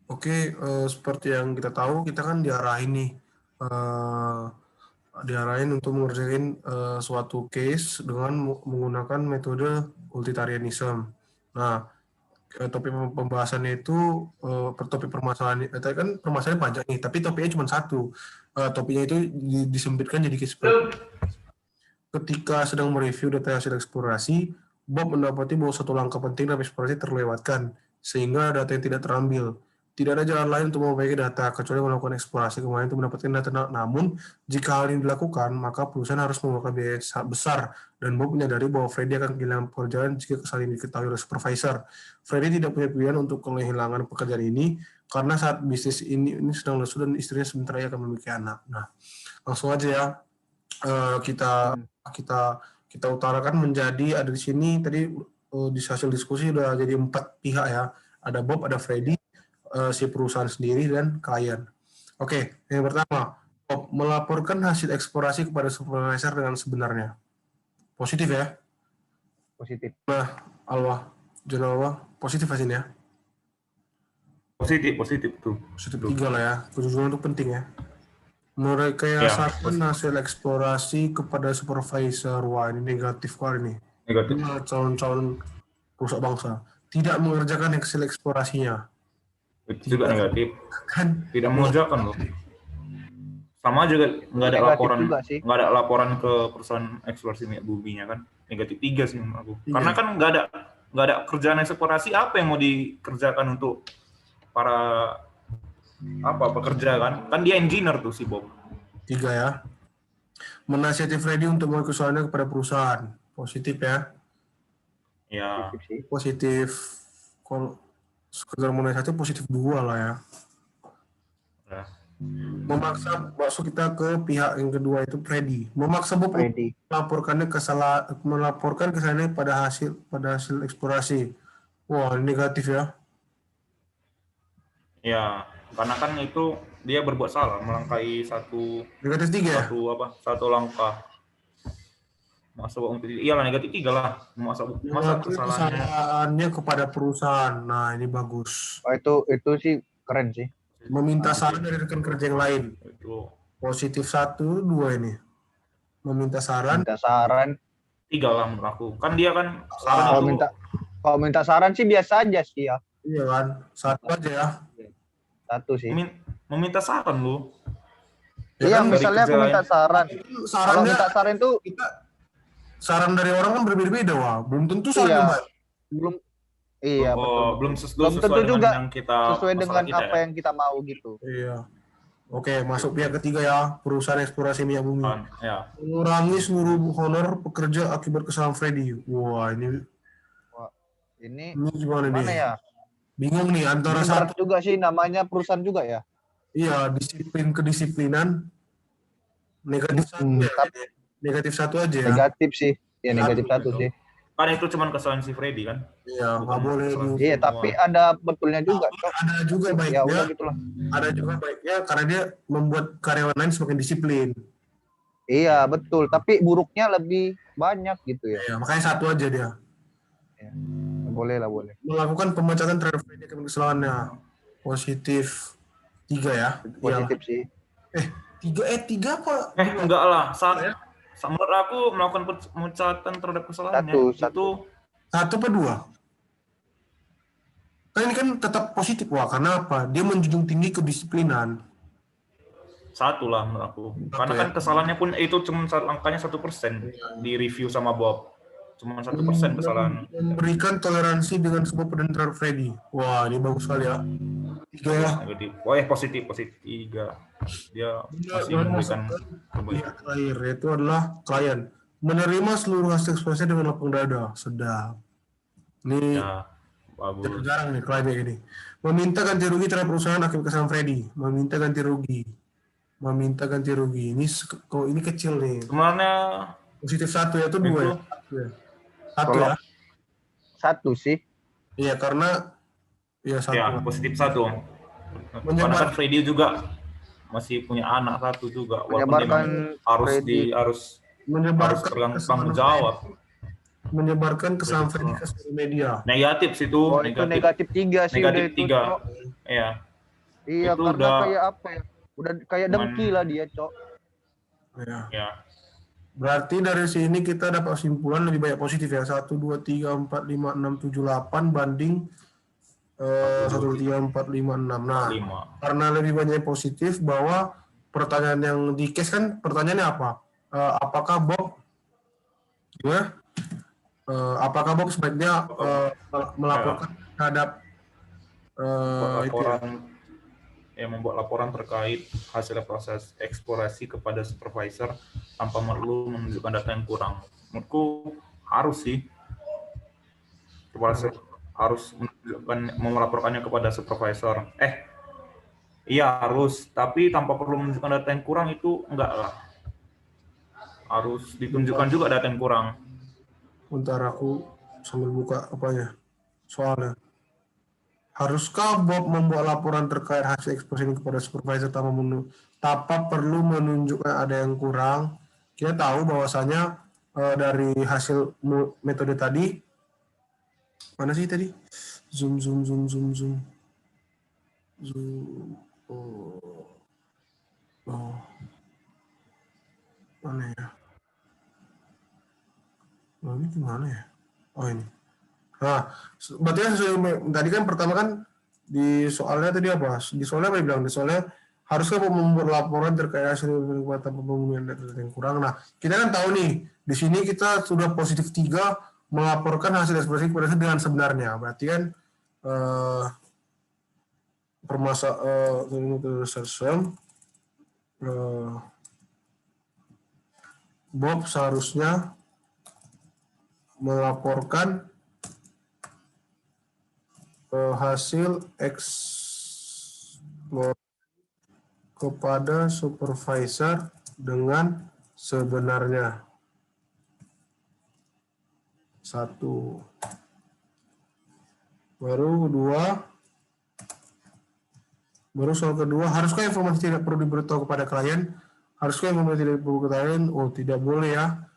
Oke, seperti yang kita tahu, kita kan diarahin nih, diarahin untuk mengerjain suatu case dengan menggunakan metode utilitarianism. Nah, topik pembahasannya itu topik permasalahan, tadi kan permasalahan pajak nih, tapi topiknya cuma satu. Topiknya itu disempitkan jadi case study. Ketika sedang mereview data hasil eksplorasi, Bob mendapati bahwa satu langkah penting dalam eksplorasi terlewatkan, sehingga data yang tidak terambil. Tidak ada jalan lain untuk memperbaiki data, kecuali melakukan eksplorasi kembali untuk mendapatkan data. Namun, jika hal ini dilakukan, maka perusahaan harus mengeluarkan biaya besar, dan Bob menyadari bahwa Freddy akan kehilangan pekerjaan jika kesalahan ini diketahui oleh supervisor. Freddy tidak punya pilihan untuk kehilangan pekerjaan ini, karena saat bisnis ini sedang lesu dan istrinya sebentar lagi akan memiliki anak. Nah, langsung aja ya, kita utarakan menjadi ada di sini tadi di hasil diskusi udah jadi 4 pihak ya. Ada Bob, ada Freddy, si perusahaan sendiri dan klien. Oke, yang pertama, Bob melaporkan hasil eksplorasi kepada supervisor dengan sebenarnya. Positif ya? Positif. Nah, Alwa, John Alwa, positif hasilnya? Positif tuh. Positif 3 lah ya. Kejujuran itu penting ya. Merekayasa hasil eksplorasi kepada supervisor. Wah, ini negatif kali nih. Negatif. Calon-calon rusak bangsa. Tidak mengerjakan hasil eksplorasinya. Itu juga negatif. Kan? Tidak mengerjakan loh. Sama juga nggak ada laporan ke perusahaan eksplorasi minyak buminya kan. Negatif 3 sih menurut aku. Iya. Karena kan nggak ada kerjaan eksplorasi, apa yang mau dikerjakan untuk para pekerja kan dia engineer tuh si Bob. 3 ya. Menasihati Freddy untuk mengakui kesalahannya kepada perusahaan. Positif ya. Ya. Positif. Kalau sekedar menasihati positif 2 lah ya. Ya. Memaksa, masuk kita ke pihak yang kedua itu Freddy. Memaksa Bob melaporkan kesalahannya pada hasil eksplorasi. Wah, negatif ya. Ya, karena kan itu dia berbuat salah, melangkahi negatif 3 ya? Satu langkah. Iyalah negatif 3 lah. Masa kesalahannya kepada perusahaan. Nah, ini bagus. Oh, itu sih keren sih. Meminta saran dari rekan kerja yang lain. Itu. Positif 1, 2 ini. Meminta saran. 3 lah menurut aku. Kan dia kan saran kalau minta saran sih biasa aja sih ya. Iya kan, 1 aja ya. 1 sih. Meminta saran lu. Iya, kan, misalnya aku minta saran. Kalau minta saran itu saran dari orang kan berbeda-beda, wah. Belum tentu saran baik. Iya, betul. Belum tentu juga yang kita sesuai dengan apa yang kita mau gitu. Iya. Oke, masuk pihak ketiga ya, perusahaan eksplorasi minyak bumi. Ya. Mengurangi seluruh honor pekerja akibat kesalahan Freddy. Wah, ini gimana nih? Ya? Bingung nih antara satu juga sih, namanya perusahaan juga ya. Iya, disiplin kedisiplinan. Negatif 1 ya. Negatif 1 aja ya. Negatif sih. Ya, negatif 1 sih. Kan itu cuma kesalahan si Freddy kan? Iya, nggak boleh. Iya, tapi ada betulnya juga. Ada juga baiknya. Ya udah gitulah. Ada juga baiknya karena dia membuat karyawan lain semakin disiplin. Iya, betul. Tapi buruknya lebih banyak gitu ya. Iya, makanya 1 aja dia. Ya. Boleh. Melakukan pemecatan terhadap Freddy akibat kesalahannya. Positif 3 ya. Positif sih. 3 apa? Enggak lah. Menurut aku melakukan pemecatan terhadap kesalahannya itu 1 apa 2? Kan ini kan tetap positif, wah. Karena apa? Dia menjunjung tinggi kedisiplinan. 1 lah menurut aku. Karena kan kesalahannya pun itu cuma angkanya 1% di review sama Bob. Cuma 1% kesalahan. Memberikan toleransi dengan sebuah pedan terhadap Freddy. Wah, ini bagus sekali ya. 3 ya. Positif 3. Dia masih memberikan kebaikan. Terakhir itu adalah klien menerima seluruh hasil eksplorasi dengan lapang dada. Sedap. Ini bagus. Jarang nih kliennya ini. Meminta ganti rugi terhadap perusahaan akibat kesalahan Freddy. Meminta ganti rugi. Ini kecil nih. Sebenarnya positif 1 ya, itu 2 ya. 1 ya. 1 sih. Iya, karena ya 1. Ya, positif 1. Karena kan Freddy juga masih punya anak 1 juga. Walaupun harus bertanggung jawab. Menyebarkan kesalahan Freddy ke sosial media. Negatif situ. Itu negatif 3 sih. Negatif 3. Iya. Iya, itu karena udah kayak apa ya? Udah kayak dengki lah dia, Cok. Ya. Berarti dari sini kita dapat kesimpulan lebih banyak positif ya. 1, 2, 3, 4, 5, 6, 7, 8 banding 1, 2, 3, 4, 5, 6. Nah, 5. karena lebih banyak positif bahwa pertanyaan yang di case kan pertanyaannya apa? Apakah Bob gimana? Apakah Bob sebaiknya melaporkan terhadap itu ya? Membuat laporan terkait hasil proses eksplorasi kepada supervisor tanpa perlu menunjukkan data yang kurang. Menurutku harus sih, supervisor harus melaporkannya kepada supervisor. Iya harus, tapi tanpa perlu menunjukkan data yang kurang itu enggak lah. Harus ditunjukkan juga data yang kurang. Bentar aku sambil buka apanya soalnya. Haruskah Bob membuat laporan terkait hasil eksplorasi kepada supervisor tanpa perlu menunjukkan ada yang kurang? Kita tahu bahwasanya dari hasil metode tadi, mana sih tadi? Zoom. Oh, mana ya? Oh, ini gimana ya? Oh ini. Nah, berarti kan tadi kan pertama kan di soalnya tadi apa? Di soalnya apa bilang? Di soalnya haruskah membuat laporan terkait hasil kekuatan pembangunan data yang kurang. Nah, kita kan tahu nih, di sini kita sudah positif 3 melaporkan hasil ekspresi kepada dengan sebenarnya. Berarti kan Bob seharusnya melaporkan hasil eksplorasi kepada supervisor dengan sebenarnya. 1. Baru soal kedua, haruskah informasi tidak perlu diberitahu kepada klien? Haruskah informasi tidak perlu klien? Oh, tidak boleh ya.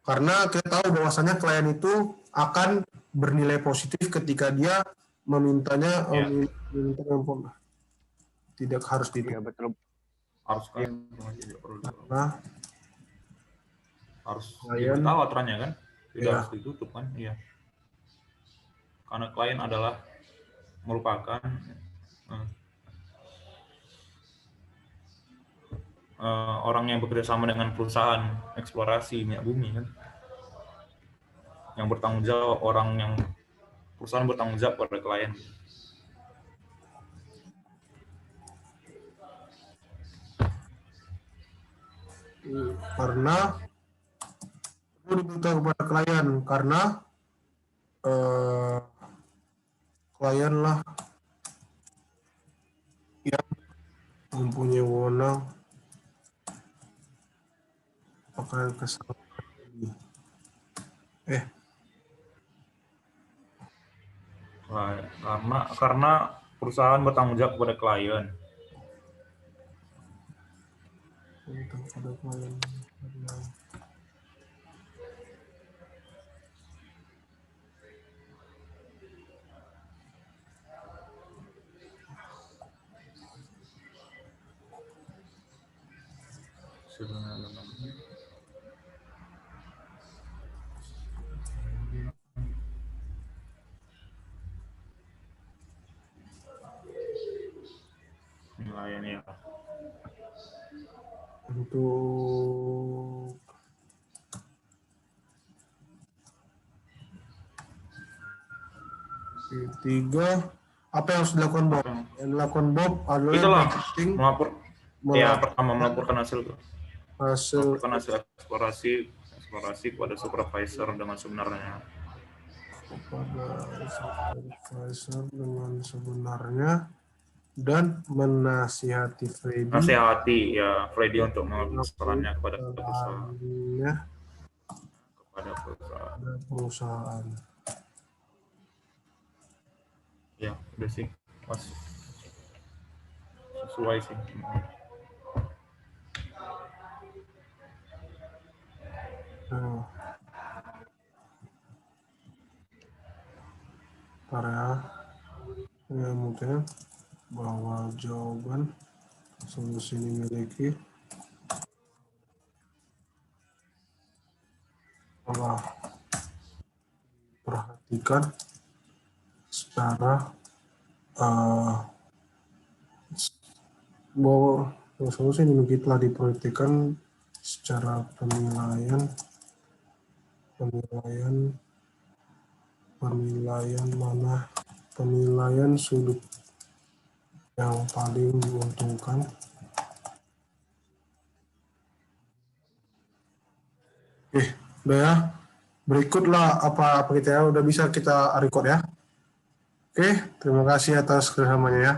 Karena kita tahu bahwasannya klien itu akan bernilai positif ketika dia memintanya tidak harus Iya, betul. Haruskah informasi tidak perlu harus klien, diberitahu aturannya kan? Tidak ya. harus ditutup kan? Iya. Karena klien adalah merupakan orang yang bekerja sama dengan perusahaan eksplorasi minyak bumi kan, yang bertanggung jawab, perusahaan bertanggung jawab pada klien. Karena perlu diberitahu kepada klien karena klien lah yang mempunyai wewenang apakah kesalahan karena perusahaan bertanggung jawab kepada klien. Nilainya untuk ketiga, apa yang harus dilakukan Bob? Yang dilakukan Bob adalah pertama melaporkan hasil eksplorasi kepada supervisor dengan sebenarnya. Dan menasihati Freddy untuk melaporkannya kepada perusahaan. Ya, udah sih. Pas sesuai sih. Ntar ya mungkin bahwa jawaban solusi ini memiliki telah perhatikan secara bahwa solusi ini memiliki telah diperhatikan secara penilaian sudut yang paling menguntungkan. Oke, udah ya. Berikutlah apa kita ya, udah bisa kita record ya. Oke, terima kasih atas kerjasamanya ya.